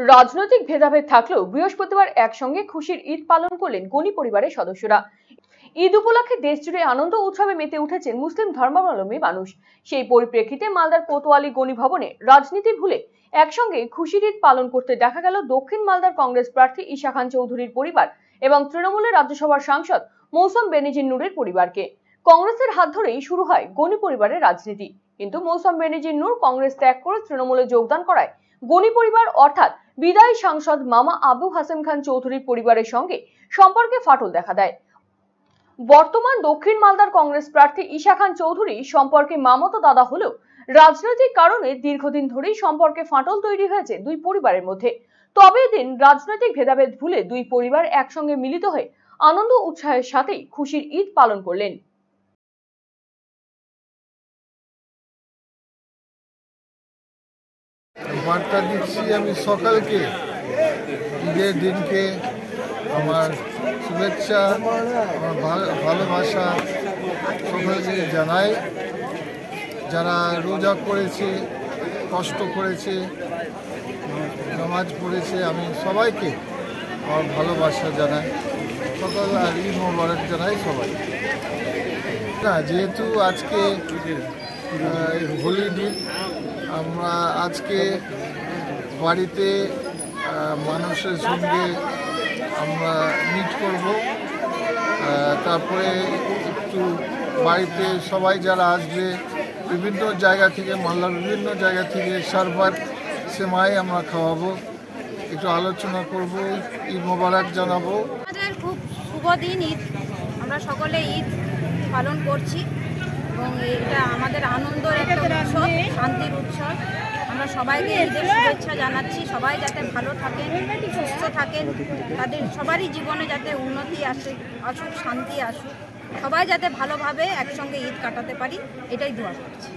রাজনৈতিক ভেদাভেদ থাকলেও বৃহস্পতিবার একসঙ্গে খুশির ঈদ পালন করলেন গনি পরিবারের সদস্যরা। ঈদ উপলক্ষে দেশজুড়ে আনন্দ উৎসবে মেতে উঠেছেন মুসলিম ধর্মাবলম্বী মানুষ। সেই পরিপ্রেক্ষিতে মালদার কোতোয়ালি গনি ভবনে রাজনীতি ভুলে একসঙ্গে খুশির ঈদ পালন করতে দেখা গেল দক্ষিণ মালদার কংগ্রেস প্রার্থী ঈশা খান চৌধুরীর পরিবার এবং তৃণমূলের রাজ্যসভার সাংসদ মৌসম বেনিজির নূরের পরিবারকে। কংগ্রেসের হাত ধরেই শুরু হয় গনি পরিবারের রাজনীতি, কিন্তু মৌসম বেনিজির নূর কংগ্রেস ত্যাগ করে তৃণমূলে যোগদান করায় গনি পরিবার অর্থাৎ বিদায়ী সাংসদ মামা আবু হাসেম খান চৌধুরীর পরিবারের সঙ্গে সম্পর্কে ফাটল দেখা দেয়। বর্তমান দক্ষিণ মালদার কংগ্রেস প্রার্থী ঈশা খান চৌধুরী সম্পর্কে মামাতো দাদা হলেও রাজনৈতিক কারণে দীর্ঘদিন ধরেই সম্পর্কে ফাটল তৈরি হয়েছে দুই পরিবারের মধ্যে। তবে এদিন রাজনৈতিক ভেদাভেদ ভুলে দুই পরিবার একসঙ্গে মিলিত হয়ে আনন্দ উৎসাহের সাথেই খুশির ঈদ পালন করলেন। বার্তা দিচ্ছি আমি সকালকে, ঈদের দিনকে আমার শুভেচ্ছা, আমার ভালোবাসা সকলকে জানাই। যারা রোজা করেছে, কষ্ট করেছে, নামাজ পড়েছে, আমি সবাইকে আমার ভালোবাসা জানাই। সকল আর ঈদ মোবারক জানাই সবাই। না, যেহেতু আজকে হোলির দিন, আমরা আজকে বাড়িতে মানুষের সঙ্গে আমরা মিট করব। তারপরে একটু বাড়িতে সবাই যারা আসবে বিভিন্ন জায়গা থেকে, মালদার বিভিন্ন জায়গা থেকে সার্ভার সেমাই আমরা খাওয়াবো, একটু আলোচনা করব, ঈদ মোবারক জানাবো। আমাদের খুব শুভ দিন ঈদ, আমরা সকলে ঈদ পালন করছি এবং এটা আমাদের আনন্দের একটা উৎসব, শান্তির উৎসব। আমরা সবাইকে ঈদের শুভেচ্ছা জানাচ্ছি। সবাই যাতে ভালো থাকেন, সুস্থ থাকেন, তাদের সবারই জীবনে যাতে উন্নতি আসুক, শান্তি আসুক, সবাই যাতে ভালোভাবে একসঙ্গে ঈদ কাটাতে পারি, এটাই দোয়া করছি।